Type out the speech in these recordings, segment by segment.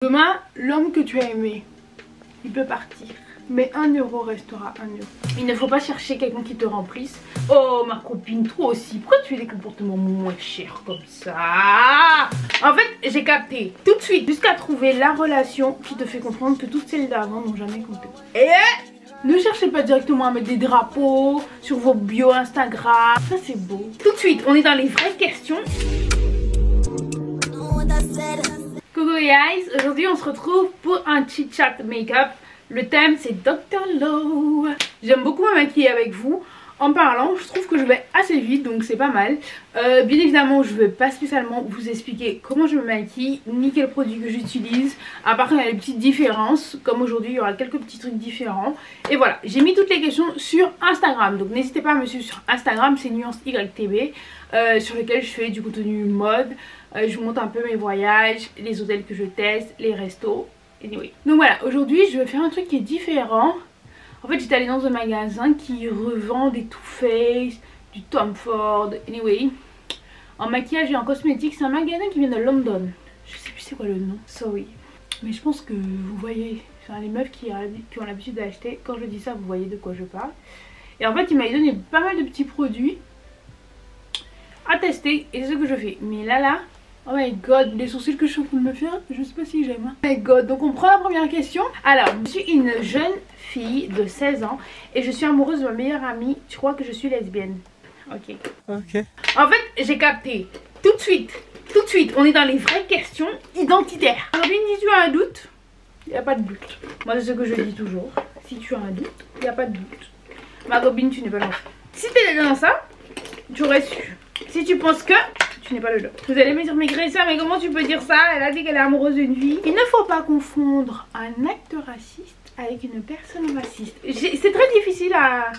Demain, l'homme que tu as aimé, il peut partir. Mais 1 euro restera 1 euro. Il ne faut pas chercher quelqu'un qui te remplisse. Oh ma copine, toi aussi. Pourquoi tu as des comportements moins chers comme ça? En fait, j'ai capté tout de suite jusqu'à trouver la relation qui te fait comprendre que toutes celles d'avant n'ont jamais compté. Et ne cherchez pas directement à mettre des drapeaux sur vos bios Instagram. Ça c'est beau. Tout de suite, on est dans les vraies questions. Coucou guys, aujourd'hui on se retrouve pour un chit chat make-up. Le thème c'est Dr. Low. J'aime beaucoup me maquiller avec vous. En parlant, je trouve que je vais assez vite, donc c'est pas mal. Bien évidemment, je ne vais pas spécialement vous expliquer comment je me maquille, ni quels produits que j'utilise. À part qu'il y a des petites différences, comme aujourd'hui, il y aura quelques petits trucs différents. Et voilà, j'ai mis toutes les questions sur Instagram. Donc n'hésitez pas à me suivre sur Instagram, c'est Nuance YTB, sur lequel je fais du contenu mode. Je vous montre un peu mes voyages, les hôtels que je teste, les restos. Anyway. Donc voilà, aujourd'hui, je vais faire un truc qui est différent. En fait, j'étais allée dans un magasin qui revend des Too Faced, du Tom Ford, anyway. En maquillage et en cosmétique, c'est un magasin qui vient de London. Je sais plus c'est quoi le nom, sorry. Mais je pense que vous voyez, enfin, les meufs qui ont l'habitude d'acheter, quand je dis ça, vous voyez de quoi je parle. Et en fait, il m'a donné pas mal de petits produits à tester et c'est ce que je fais. Mais là, oh my god, les sourcils que je suis en train de me faire, je sais pas si j'aime. Oh my god, donc on prend la première question. Alors, je suis une jeune fille de 16 ans et je suis amoureuse de ma meilleure amie. Tu crois que je suis lesbienne? Ok. Ok. En fait, j'ai capté tout de suite, on est dans les vraies questions identitaires. Aujourd'hui, si tu as un doute, il n'y a pas de doute. Moi, c'est ce que je dis toujours. Si tu as un doute, il n'y a pas de doute. Ma copine, tu n'es pas dans ça. Si tu es dans ça, tu aurais su. Si tu penses que tu n'es pas le doute. Vous allez me dire, mais Gracia, mais comment tu peux dire ça? Elle a dit qu'elle est amoureuse d'une fille. Il ne faut pas confondre un acte raciste avec une personne raciste. C'est très difficile à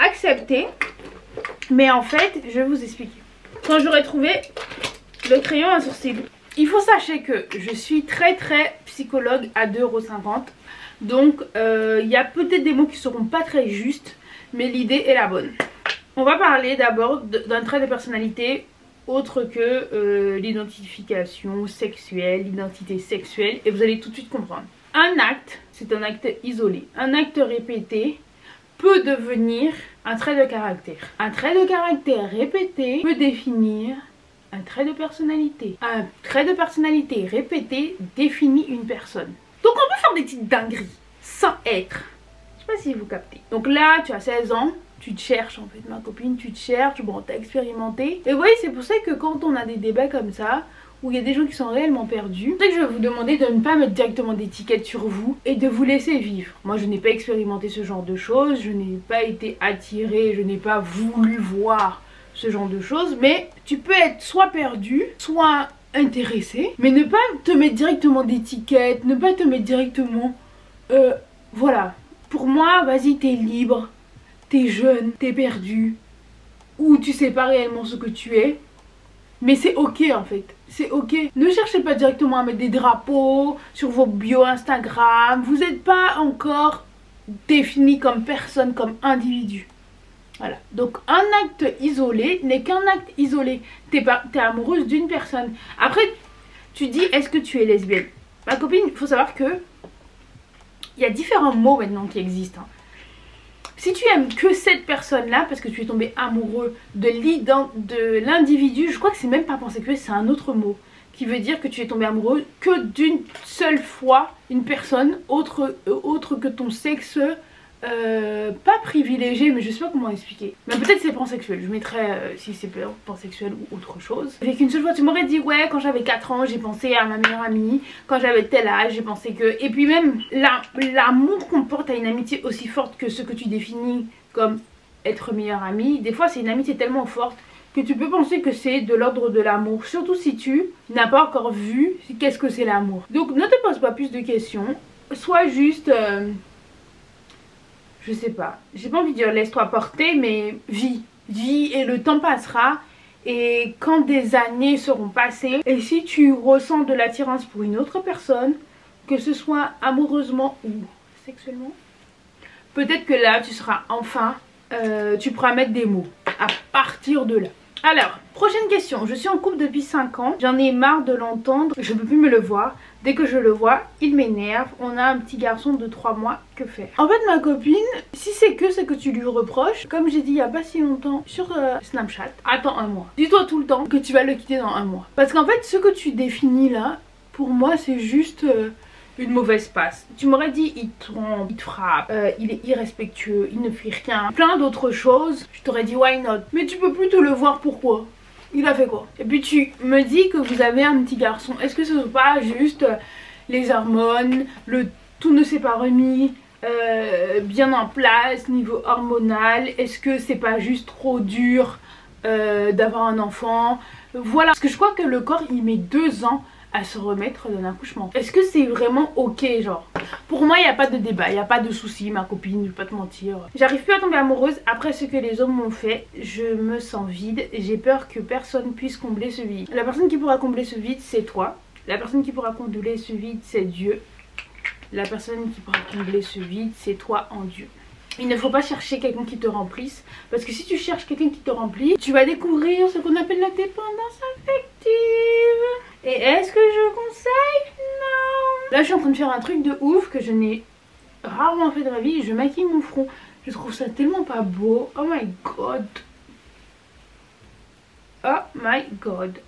accepter. Mais en fait, je vais vous expliquer. Quand j'aurai trouvé le crayon à sourcil, il faut sachez que je suis très psychologue à 2,50 €. Donc il y a peut-être des mots qui seront pas très justes, mais l'idée est la bonne. On va parler d'abord d'un trait de personnalité autre que l'identification sexuelle, l'identité sexuelle, et vous allez tout de suite comprendre. Un acte, c'est un acte isolé. Un acte répété peut devenir un trait de caractère. Un trait de caractère répété peut définir un trait de personnalité. Un trait de personnalité répété définit une personne. Donc on peut faire des petites dingueries sans être. Je sais pas si vous captez. Donc là, tu as 16 ans. Tu te cherches en fait, ma copine, tu te cherches, bon t'as expérimenté. Et vous voyez, c'est pour ça que quand on a des débats comme ça, où il y a des gens qui sont réellement perdus, c'est que je vais vous demander de ne pas mettre directement d'étiquette sur vous et de vous laisser vivre. Moi je n'ai pas expérimenté ce genre de choses, je n'ai pas été attirée, je n'ai pas voulu voir ce genre de choses, mais tu peux être soit perdu, soit intéressé, mais ne pas te mettre directement d'étiquette, ne pas te mettre directement... voilà, pour moi, vas-y, t'es libre. T'es jeune, t'es perdu, ou tu sais pas réellement ce que tu es, mais c'est ok en fait, c'est ok. Ne cherchez pas directement à mettre des drapeaux sur vos bios Instagram, vous n'êtes pas encore défini comme personne, comme individu. Voilà, donc un acte isolé n'est qu'un acte isolé. T'es amoureuse d'une personne. Après, tu dis, est-ce que tu es lesbienne? Ma copine, il faut savoir que il y a différents mots maintenant qui existent, hein. Si tu aimes que cette personne-là, parce que tu es tombé amoureux de l'individu, je crois que c'est même pas pansexuel, c'est un autre mot, qui veut dire que tu es tombé amoureux que d'une seule fois, une personne autre que ton sexe, pas privilégié, mais je sais pas comment expliquer. Mais peut-être c'est pansexuel, je mettrais si c'est pansexuel ou autre chose. Avec une seule fois, tu m'aurais dit ouais, quand j'avais 4 ans, j'ai pensé à ma meilleure amie, quand j'avais tel âge, j'ai pensé que... Et puis même, l'amour qu'on porte à une amitié aussi forte que ce que tu définis comme être meilleure amie, des fois c'est une amitié tellement forte que tu peux penser que c'est de l'ordre de l'amour, surtout si tu n'as pas encore vu qu'est-ce que c'est l'amour. Donc ne te pose pas plus de questions, sois juste... je sais pas, j'ai pas envie de dire laisse-toi porter, mais vis et le temps passera. Et quand des années seront passées, et si tu ressens de l'attirance pour une autre personne, que ce soit amoureusement ou sexuellement, peut-être que là tu seras enfin, tu pourras mettre des mots à partir de là. Alors, prochaine question. Je suis en couple depuis 5 ans. J'en ai marre de l'entendre. Je peux plus me le voir. Dès que je le vois, il m'énerve. On a un petit garçon de 3 mois. Que faire? En fait, ma copine, si c'est que ce que tu lui reproches, comme j'ai dit il y a pas si longtemps sur Snapchat, attends un mois. Dis-toi tout le temps que tu vas le quitter dans un mois. Parce qu'en fait, ce que tu définis là, pour moi, c'est juste... une mauvaise passe. Tu m'aurais dit il te trompe, il te frappe, il est irrespectueux, il ne fait rien, plein d'autres choses, je t'aurais dit why not. Mais tu peux plus te le voir, pourquoi? Il a fait quoi? Et puis tu me dis que vous avez un petit garçon. Est-ce que ce n'est pas juste les hormones, le tout ne s'est pas remis bien en place niveau hormonal? Est-ce que c'est pas juste trop dur d'avoir un enfant? Voilà, parce que je crois que le corps il met 2 ans à se remettre d'un accouchement. Est-ce que c'est vraiment ok, genre? Pour moi, il n'y a pas de débat, il n'y a pas de souci, ma copine, je vais pas te mentir. J'arrive plus à tomber amoureuse après ce que les hommes m'ont fait. Je me sens vide, j'ai peur que personne puisse combler ce vide. La personne qui pourra combler ce vide, c'est toi. La personne qui pourra combler ce vide, c'est Dieu. La personne qui pourra combler ce vide, c'est toi en Dieu. Il ne faut pas chercher quelqu'un qui te remplisse. Parce que si tu cherches quelqu'un qui te remplit, tu vas découvrir ce qu'on appelle la dépendance affective. Et est-ce que je conseille? Non. Là je suis en train de faire un truc de ouf que je n'ai rarement fait de ma vie. Je maquille mon front. Je trouve ça tellement pas beau. Oh my god. Oh my god.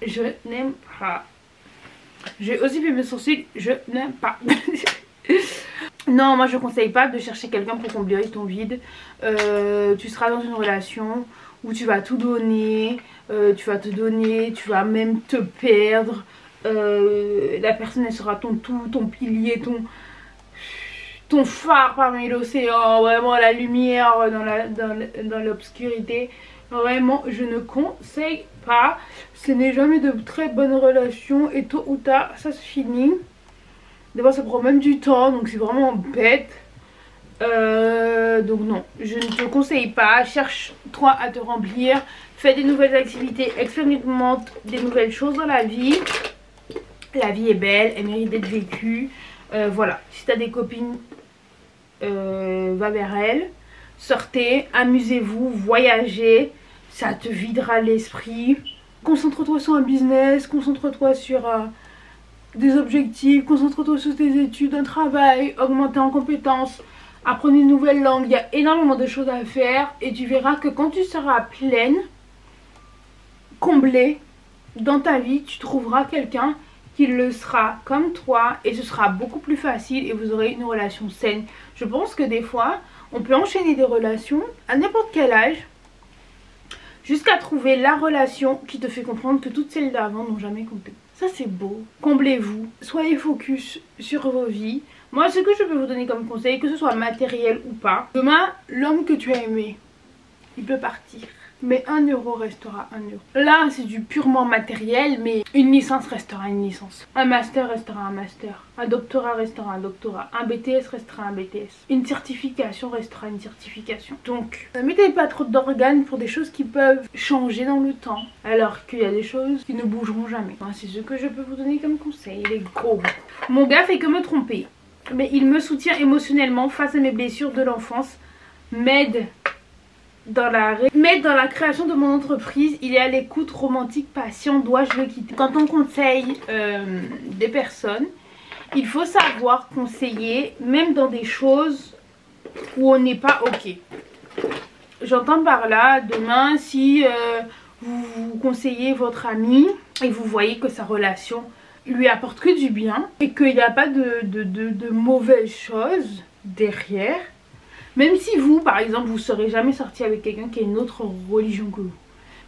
Je n'aime pas. J'ai aussi fait mes sourcils. Je n'aime pas. Non, moi je conseille pas de chercher quelqu'un pour combler ton vide. Tu seras dans une relation où tu vas tout donner, tu vas te donner, tu vas même te perdre. La personne elle sera ton tout, ton pilier, ton phare parmi l'océan, vraiment la lumière dans l'obscurité. Vraiment je ne conseille pas. Ce n'est jamais de très bonnes relations et tôt ou tard ça se finit. Des fois ça prend même du temps, donc c'est vraiment bête. Donc non, je ne te conseille pas. Cherche-toi à te remplir. Fais des nouvelles activités, expérimente des nouvelles choses dans la vie. La vie est belle, elle mérite d'être vécue. Voilà, si tu as des copines, va vers elles. Sortez, amusez-vous, voyagez. Ça te videra l'esprit. Concentre-toi sur un business, concentre-toi sur... des objectifs, concentre-toi sur tes études, un travail, augmenter en compétences, apprenez une nouvelle langue, il y a énormément de choses à faire et tu verras que quand tu seras pleine, comblée dans ta vie, tu trouveras quelqu'un qui le sera comme toi et ce sera beaucoup plus facile et vous aurez une relation saine. Je pense que des fois, on peut enchaîner des relations à n'importe quel âge jusqu'à trouver la relation qui te fait comprendre que toutes celles d'avant n'ont jamais compté. Ça c'est beau. Comblez-vous, soyez focus sur vos vies. Moi ce que je peux vous donner comme conseil, que ce soit matériel ou pas, demain l'homme que tu as aimé, il peut partir. Mais 1 euro restera 1 euro. Là c'est du purement matériel, mais une licence restera une licence. Un master restera un master. Un doctorat restera un doctorat. Un BTS restera un BTS. Une certification restera une certification. Donc ne mettez pas trop d'organes pour des choses qui peuvent changer dans le temps. Alors qu'il y a des choses qui ne bougeront jamais. Enfin, c'est ce que je peux vous donner comme conseil, les gros. Mon gars fait que me tromper. Mais il me soutient émotionnellement face à mes blessures de l'enfance. M'aide dans la création de mon entreprise. Il est à l'écoute, romantique, patient. Dois-je le quitter? Quand on conseille des personnes, il faut savoir conseiller même dans des choses où on n'est pas ok. J'entends par là, demain si vous conseillez votre ami et vous voyez que sa relation lui apporte que du bien et qu'il n'y a pas de mauvaises choses derrière. Même si vous, par exemple, vous serez jamais sorti avec quelqu'un qui a une autre religion que vous.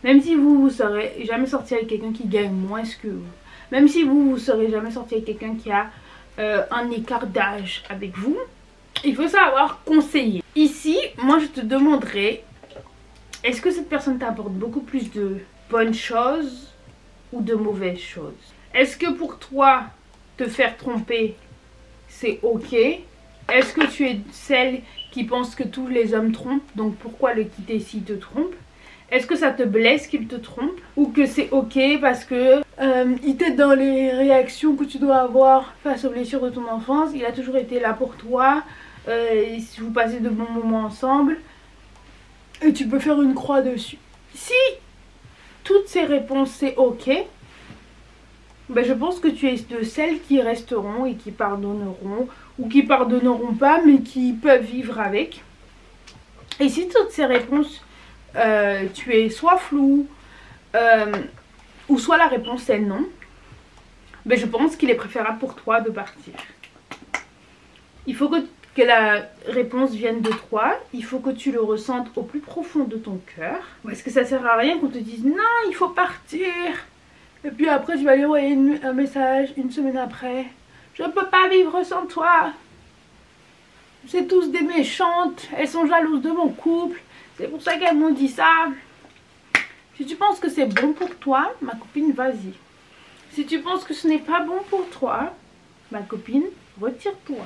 Même si vous serez jamais sorti avec quelqu'un qui gagne moins que vous. Même si vous serez jamais sorti avec quelqu'un qui a un écart d'âge avec vous. Il faut savoir conseiller. Ici, moi je te demanderai, est-ce que cette personne t'apporte beaucoup plus de bonnes choses ou de mauvaises choses? Est-ce que pour toi, te faire tromper, c'est ok? Est-ce que tu es celle qui pense que tous les hommes trompent, donc pourquoi le quitter s'il te trompe? Est-ce que ça te blesse qu'il te trompe? Ou que c'est ok parce que il t'aide dans les réactions que tu dois avoir face aux blessures de ton enfance? Il a toujours été là pour toi, si vous passez de bons moments ensemble, et tu peux faire une croix dessus. Si toutes ces réponses c'est ok, ben je pense que tu es de celles qui resteront et qui pardonneront, ou qui pardonneront pas mais qui peuvent vivre avec. Et si toutes ces réponses tu es soit flou ou soit la réponse est non, ben je pense qu'il est préférable pour toi de partir. Il faut que la réponse vienne de toi, il faut que tu le ressentes au plus profond de ton cœur. Parce que ça sert à rien qu'on te dise non il faut partir, et puis après tu vas lui envoyer un message une semaine après, je ne peux pas vivre sans toi, c'est tous des méchantes, elles sont jalouses de mon couple, c'est pour ça qu'elles m'ont dit ça. Si tu penses que c'est bon pour toi, ma copine, vas-y. Si tu penses que ce n'est pas bon pour toi, ma copine, retire-toi.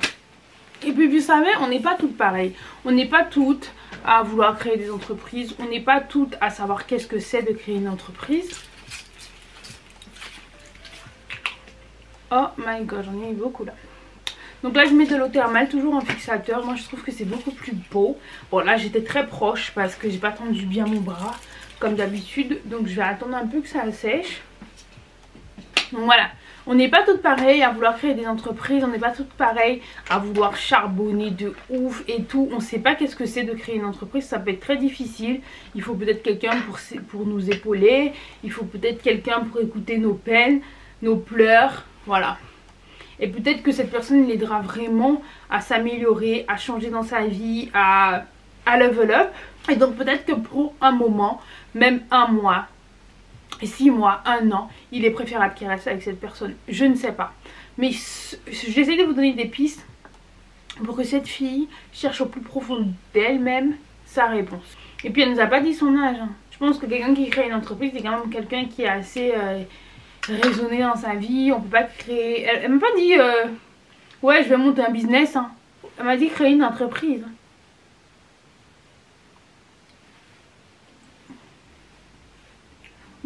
Et puis vous savez, on n'est pas toutes pareilles. On n'est pas toutes à vouloir créer des entreprises. On n'est pas toutes à savoir qu'est-ce que c'est de créer une entreprise. Oh my god, j'en ai eu beaucoup là. Donc là je mets de l'eau thermale, toujours en fixateur. Moi je trouve que c'est beaucoup plus beau. Bon là j'étais très proche parce que j'ai pas tendu bien mon bras comme d'habitude. Donc je vais attendre un peu que ça sèche. Donc voilà, on n'est pas toutes pareilles à vouloir créer des entreprises. On n'est pas toutes pareilles à vouloir charbonner de ouf et tout. On sait pas qu'est-ce que c'est de créer une entreprise. Ça peut être très difficile. Il faut peut-être quelqu'un pour nous épauler. Il faut peut-être quelqu'un pour écouter nos peines, nos pleurs. Voilà. Et peut-être que cette personne l'aidera vraiment à s'améliorer, à changer dans sa vie, à level up. Et donc peut-être que pour un moment, même un mois, 6 mois, 1 an, il est préférable qu'il reste avec cette personne. Je ne sais pas. Mais j'essaie de vous donner des pistes pour que cette fille cherche au plus profond d'elle-même sa réponse. Et puis elle ne nous a pas dit son âge. Je pense que quelqu'un qui crée une entreprise, c'est quand même quelqu'un qui est assez... raisonner dans sa vie. On peut pas créer... Elle m'a pas dit ouais je vais monter un business hein. Elle m'a dit créer une entreprise.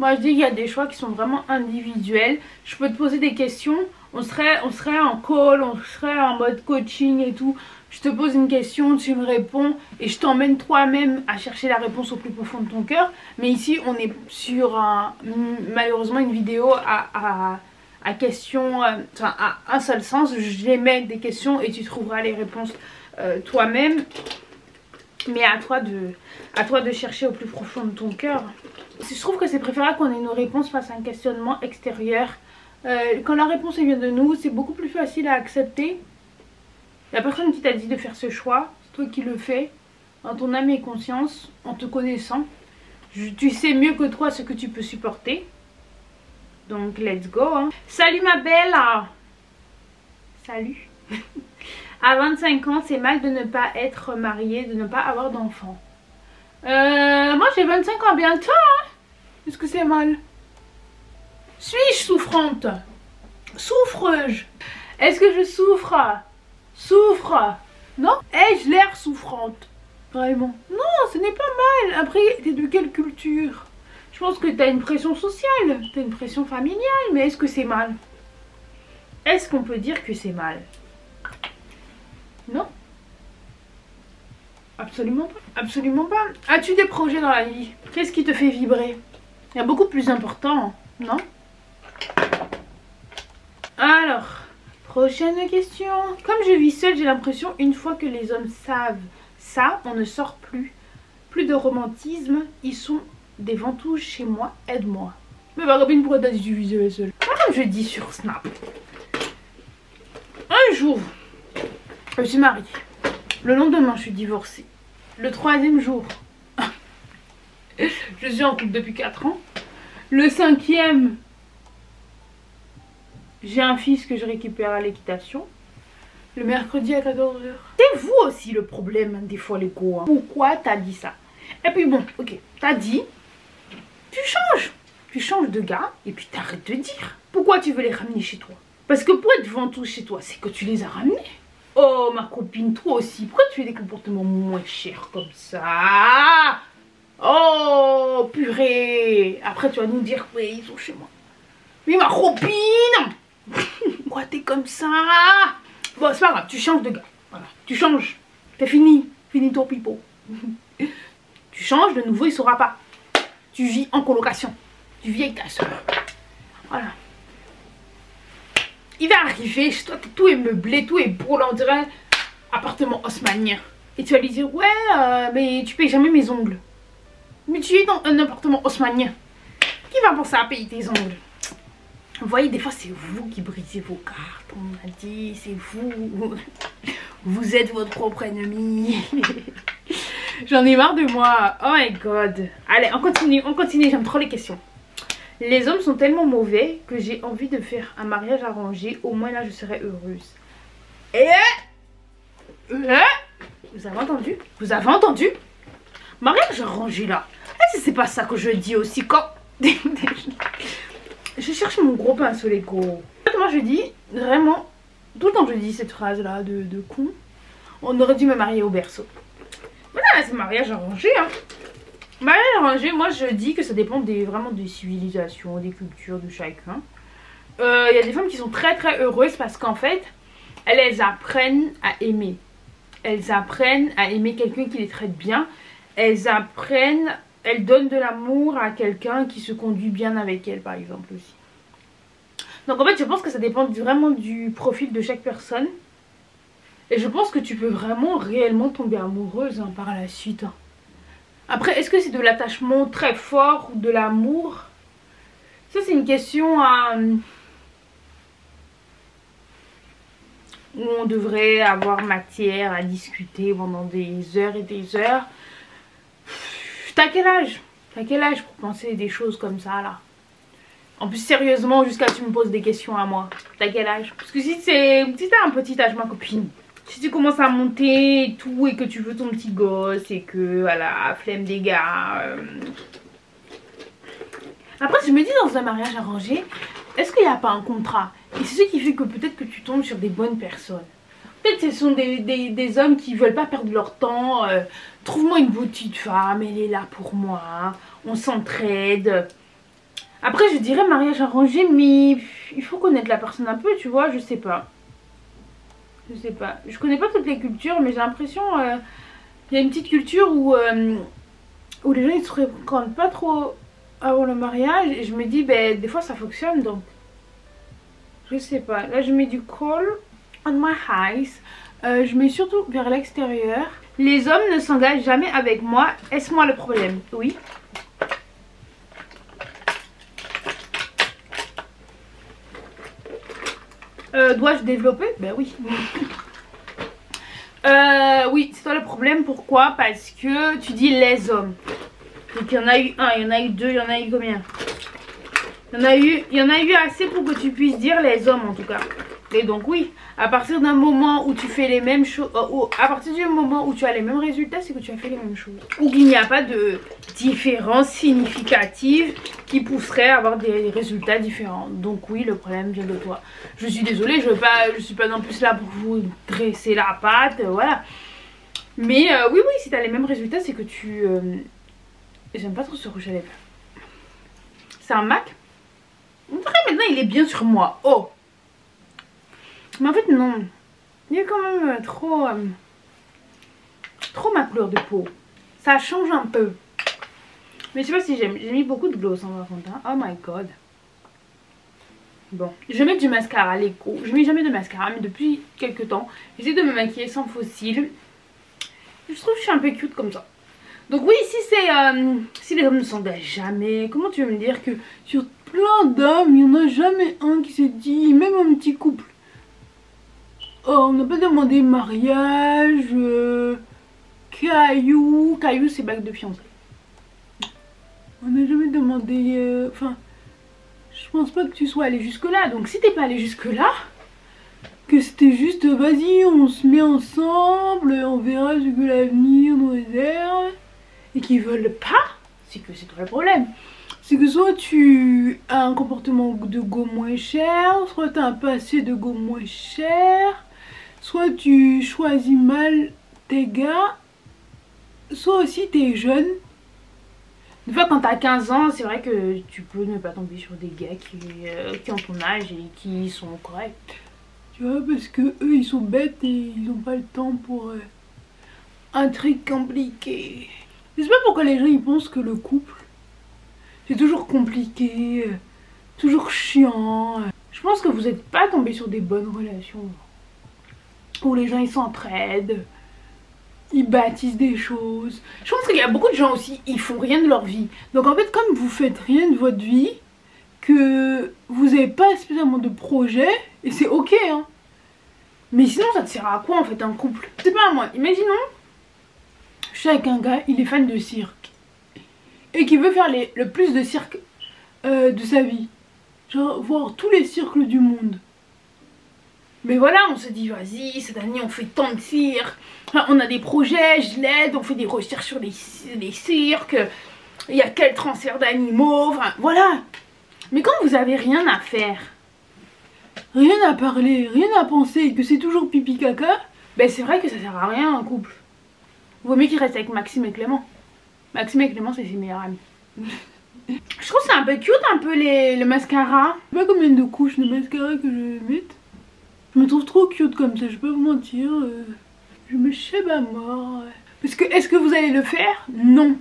Moi je dis qu'il y a des choix qui sont vraiment individuels. Je peux te poser des questions, on serait en call, on serait en mode coaching et tout. Je te pose une question, tu me réponds et je t'emmène toi-même à chercher la réponse au plus profond de ton cœur. Mais ici on est sur malheureusement une vidéo à question, enfin à un seul sens. J'émets des questions et tu trouveras les réponses toi-même. Mais à toi de chercher au plus profond de ton cœur. Je trouve que c'est préférable qu'on ait nos réponses face à un questionnement extérieur. Quand la réponse vient de nous, c'est beaucoup plus facile à accepter. La personne qui t'a dit de faire ce choix, c'est toi qui le fais, en ton âme et conscience, en te connaissant. Tu sais mieux que toi ce que tu peux supporter. Donc let's go hein. Salut ma belle. Salut. À 25 ans, c'est mal de ne pas être mariée, de ne pas avoir d'enfant. Moi j'ai 25 ans bientôt hein. Est-ce que c'est mal? Suis-je souffrante? Souffre-je? Est-ce que je souffre? Souffre? Non? Ai-je l'air souffrante? Vraiment? Non, ce n'est pas mal. Après, t'es de quelle culture? Je pense que t'as une pression sociale, t'as une pression familiale, mais est-ce que c'est mal? Est-ce qu'on peut dire que c'est mal? Non? Absolument pas. Absolument pas. As-tu des projets dans la vie? Qu'est-ce qui te fait vibrer? Il y a beaucoup plus important, non? Alors, prochaine question. Comme je vis seule, j'ai l'impression une fois que les hommes savent ça, on ne sort plus. Plus de romantisme, ils sont des ventouses chez moi, aide-moi. Mais ma copine, pourquoi t'as dit que tu vis seule? Comme je dis sur Snap. Un jour, je suis mariée. Le lendemain, je suis divorcée. Le 3e jour, je suis en couple depuis 4 ans. Le 5e, j'ai un fils que je récupère à l'équitation. Le mercredi à 14 h. C'est vous aussi le problème des fois les go. Hein. Pourquoi t'as dit ça? Et puis bon, ok, t'as dit, tu changes. Tu changes de gars et puis t'arrêtes de dire. Pourquoi tu veux les ramener chez toi? Parce que pour être ventouse chez toi, c'est que tu les as ramenés. Oh ma copine, toi aussi, pourquoi tu as des comportements moins chers comme ça? Oh purée. Après tu vas nous dire, oui ils sont chez moi. Mais ma copine, pourquoi t'es comme ça? Bon c'est pas grave, tu changes de gars. Voilà, tu changes. T'es fini, fini ton pipeau. Tu changes, de nouveau il saura pas. Tu vis en colocation. Tu vis avec ta soeur. Voilà. Il va arriver chez toi, tout est meublé, tout est beau, là, on dirait appartement haussmannien. Et tu vas lui dire, ouais, mais tu payes jamais mes ongles. Mais tu es dans un appartement haussmannien. Qui va penser à payer tes ongles? Vous voyez, des fois, c'est vous qui brisez vos cartes. On m'a dit, c'est vous. Vous êtes votre propre ennemi. J'en ai marre de moi. Oh my god. Allez, on continue. J'aime trop les questions. Les hommes sont tellement mauvais que j'ai envie de faire un mariage arrangé. Au moins là, je serai heureuse. Vous avez entendu? Vous avez entendu? Mariage arrangé là. Est-ce que c'est pas ça que je dis aussi quand... Je cherche mon gros pinceau Lego. Moi je dis vraiment, tout le temps je dis cette phrase là de con. On aurait dû me marier au berceau. Voilà, c'est mariage arrangé hein. Mariage arrangé, moi je dis que ça dépend vraiment des civilisations, des cultures de chacun. Il y a des femmes qui sont très très heureuses parce qu'en fait, elles apprennent à aimer. Elles apprennent à aimer quelqu'un qui les traite bien. Elles donnent de l'amour à quelqu'un qui se conduit bien avec elles par exemple aussi. Donc en fait je pense que ça dépend vraiment du profil de chaque personne. Et je pense que tu peux vraiment réellement tomber amoureuse hein, par la suite. Hein. Après est-ce que c'est de l'attachement très fort ou de l'amour? Ça c'est une question où on devrait avoir matière à discuter pendant des heures et des heures. T'as quel âge? T'as quel âge pour penser des choses comme ça là? En plus sérieusement jusqu'à tu me poses des questions à moi. T'as quel âge? Parce que si t'as un petit âge ma copine, si tu commences à monter et tout et que tu veux ton petit gosse et que voilà, flemme des gars. Après je me dis dans un mariage arrangé, est-ce qu'il n'y a pas un contrat? Et c'est ce qui fait que peut-être que tu tombes sur des bonnes personnes. Peut-être ce sont des hommes qui veulent pas perdre leur temps. Trouve-moi une petite femme, elle est là pour moi. Hein. On s'entraide. Après je dirais mariage arrangé, mais il faut connaître la personne un peu, tu vois, je sais pas. Je sais pas. Je connais pas toutes les cultures, mais j'ai l'impression il y a une petite culture où les gens ils se fréquentent pas trop avant le mariage. Et je me dis, ben des fois ça fonctionne donc. Je sais pas. Là je mets du kohl on my eyes. Je mets surtout vers l'extérieur. Les hommes ne s'engagent jamais avec moi. Est-ce moi le problème? Oui. Dois-je développer? Ben oui. Oui, c'est toi le problème. Pourquoi? Parce que tu dis les hommes. Donc il y en a eu un, il y en a eu deux, il y en a eu combien? Il y en a eu assez pour que tu puisses dire les hommes en tout cas. Et donc oui, à partir d'un moment où tu fais les mêmes choses, à partir du moment où tu as les mêmes résultats, c'est que tu as fait les mêmes choses. Ou qu'il n'y a pas de différence significative qui pousserait à avoir des résultats différents. Donc oui, le problème vient de toi. Je suis désolée, je suis pas non plus là pour vous dresser la patte, voilà. Mais oui, si tu as les mêmes résultats, c'est que tu... J'aime pas trop ce rouge à lèvres. C'est un MAC. On dirait maintenant il est bien sur moi. Oh! Mais en fait non, il est quand même trop ma couleur de peau. Ça change un peu. Mais je sais pas si j'aime. J'ai mis beaucoup de gloss en contre. Hein. Oh my god. Bon, je vais mettre du mascara Lego. Je mets jamais de mascara, mais depuis quelques temps, j'essaie de me maquiller sans faux cils. Je trouve que je suis un peu cute comme ça. Donc oui, si les hommes ne s'engagent jamais, comment tu veux me dire que sur plein d'hommes, il n'y en a jamais un qui s'est dit, même un petit couple. Oh, on n'a pas demandé mariage, caillou c'est bague de fiançailles. On n'a jamais demandé, enfin, je pense pas que tu sois allé jusque là. Donc si t'es pas allé jusque là, que c'était juste vas-y on se met ensemble, on verra ce que l'avenir nous réserve, et qu'ils veulent pas, c'est que c'est toi le problème. C'est que soit tu as un comportement de go moins cher, soit tu as un passé de go moins cher, soit tu choisis mal tes gars, soit aussi tu es jeune. Des fois quand tu as 15 ans, c'est vrai que tu peux ne pas tomber sur des gars qui ont ton âge et qui sont corrects. Tu vois, parce que eux ils sont bêtes et ils n'ont pas le temps pour un truc compliqué. Je sais pas pourquoi les gens ils pensent que le couple c'est toujours compliqué, toujours chiant. Je pense que vous n'êtes pas tombé sur des bonnes relations où les gens ils s'entraident, ils bâtissent des choses. Je pense qu'il y a beaucoup de gens aussi, ils font rien de leur vie. Donc en fait, comme vous faites rien de votre vie, que vous n'avez pas spécialement de projet, et c'est ok hein. Mais sinon ça te sert à quoi en fait un couple? C'est pas à moi, imaginons, je suis avec un gars, il est fan de cirque. Et qui veut faire le plus de cirque de sa vie. Genre voir tous les cirques du monde. Mais voilà, on se dit vas-y, cette année on fait tant de cirques. Enfin, on a des projets, je l'aide, on fait des recherches sur les cirques. Il y a quel transfert d'animaux, enfin voilà. Mais quand vous avez rien à faire, rien à parler, rien à penser, et que c'est toujours pipi caca, ben c'est vrai que ça sert à rien un couple. Vaut mieux qu'il reste avec Maxime et Clément. Maxime et Clément c'est ses meilleurs amis. Je trouve c'est un peu cute un peu le mascara. Je sais pas combien de couches de mascara que je vais mettre. Je me trouve trop cute comme ça, je peux vous mentir. Je me chèbe à mort. Parce que est-ce que vous allez le faire? Non.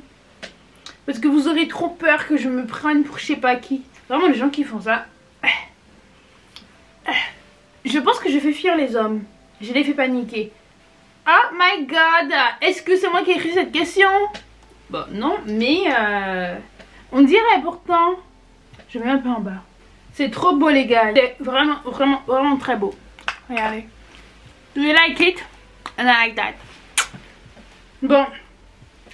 Parce que vous aurez trop peur que je me prenne pour je sais pas qui. Vraiment les gens qui font ça. Je pense que je fais fuir les hommes. Je les fais paniquer. Oh my god. Est-ce que c'est moi qui ai écrit cette question? Bon non mais on dirait pourtant. Je mets un peu en bas. C'est trop beau les gars. C'est vraiment très beau. Regardez. Do you like it? And I like that. Bon.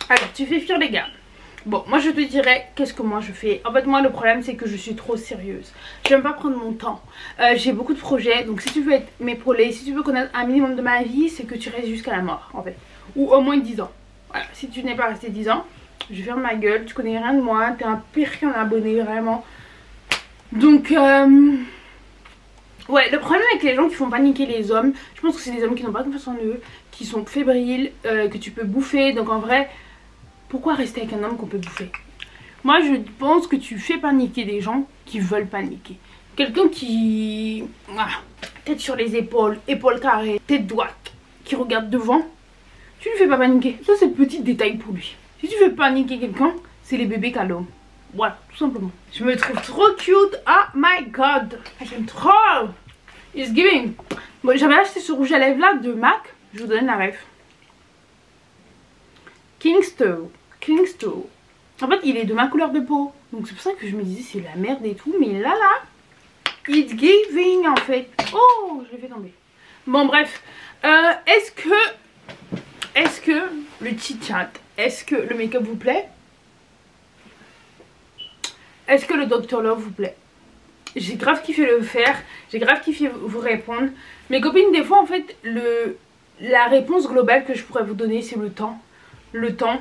Alors tu fais fuir les gars. Bon moi je te dirais qu'est-ce que moi je fais. En fait moi le problème c'est que je suis trop sérieuse. J'aime pas prendre mon temps. J'ai beaucoup de projets. Donc si tu veux m'épauler, si tu veux connaître un minimum de ma vie, c'est que tu restes jusqu'à la mort en fait. Ou au moins 10 ans. Voilà. Si tu n'es pas resté 10 ans, je ferme ma gueule. Tu connais rien de moi. T'es un pire qu'un abonné vraiment. Donc ouais, le problème avec les gens qui font paniquer les hommes, je pense que c'est des hommes qui n'ont pas confiance en eux, qui sont fébriles, que tu peux bouffer. Donc en vrai, pourquoi rester avec un homme qu'on peut bouffer? Moi je pense que tu fais paniquer des gens qui veulent paniquer. Quelqu'un qui... tête sur les épaules, épaules carrées, tête droite, qui regarde devant, tu lui fais pas paniquer. Ça c'est petit détail pour lui. Si tu fais paniquer quelqu'un, c'est les bébés câlins. Voilà, tout simplement. Je me trouve trop cute. Oh my god. J'aime trop. It's giving. Bon, j'avais acheté ce rouge à lèvres là de MAC. Je vous donne la ref. Kingstone. En fait, il est de ma couleur de peau. Donc c'est pour ça que je me disais c'est la merde et tout. Mais là, it's giving en fait. Oh, je l'ai fait tomber. Bon, bref. Est-ce que le chit-chat, est-ce que le make-up vous plaît? Est-ce que le Dr Love vous plaît? J'ai grave kiffé le faire. J'ai grave kiffé vous répondre. Mes copines, des fois, en fait, la réponse globale que je pourrais vous donner, c'est le temps. Le temps.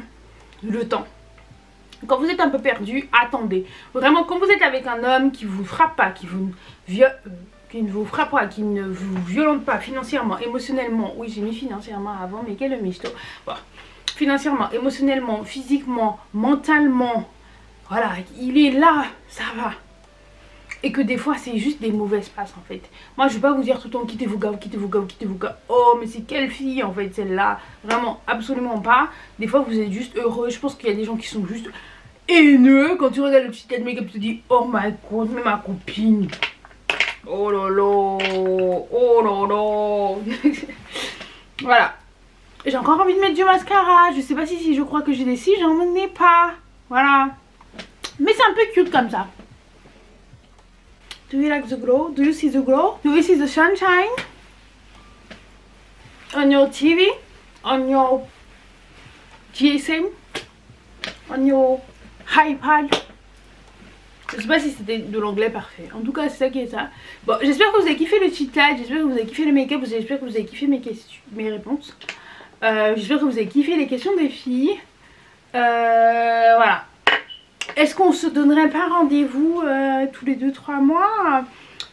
Quand vous êtes un peu perdu, attendez. Vraiment, quand vous êtes avec un homme qui vous frappe pas, qui ne vous frappe pas, qui ne vous violente pas financièrement, émotionnellement. Oui, j'ai mis financièrement avant, mais quel misto. Bon. Financièrement, émotionnellement, physiquement, mentalement. Voilà, il est là, ça va. Et que des fois c'est juste des mauvaises passes en fait. Moi je vais pas vous dire tout le temps quittez-vous gars, quittez-vous gars, quittez-vous gars. Oh mais c'est quelle fille en fait celle-là. Vraiment absolument pas. Des fois vous êtes juste heureux. Je pense qu'il y a des gens qui sont juste haineux. Quand tu regardes le petit de make-up tu te dis oh my god mais ma copine. Oh lolo. Oh lolo. Voilà. J'ai encore envie de mettre du mascara. Je sais pas si je crois que j'ai des cils, j'en ai pas. Voilà. Mais c'est un peu cute comme ça. Do you like the glow? Do you see the glow? Do you see the sunshine? On your TV? On your GSM? On your iPad? Je sais pas si c'était de l'anglais parfait. En tout cas c'est ça qui est ça. Bon j'espère que vous avez kiffé le chit-chat. J'espère que vous avez kiffé le make-up. J'espère que vous avez kiffé mes réponses. J'espère que vous avez kiffé les questions des filles. Voilà. Est-ce qu'on se donnerait pas rendez-vous tous les 2-3 mois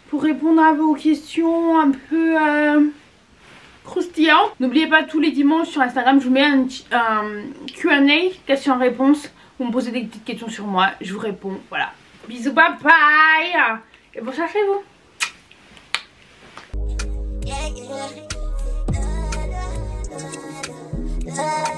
pour répondre à vos questions un peu croustillantes? N'oubliez pas tous les dimanches sur Instagram je vous mets un Q&A, questions-réponses. Vous me posez des petites questions sur moi, je vous réponds. Voilà. Bisous, bye bye. Et bon cherchez-vous. Yeah.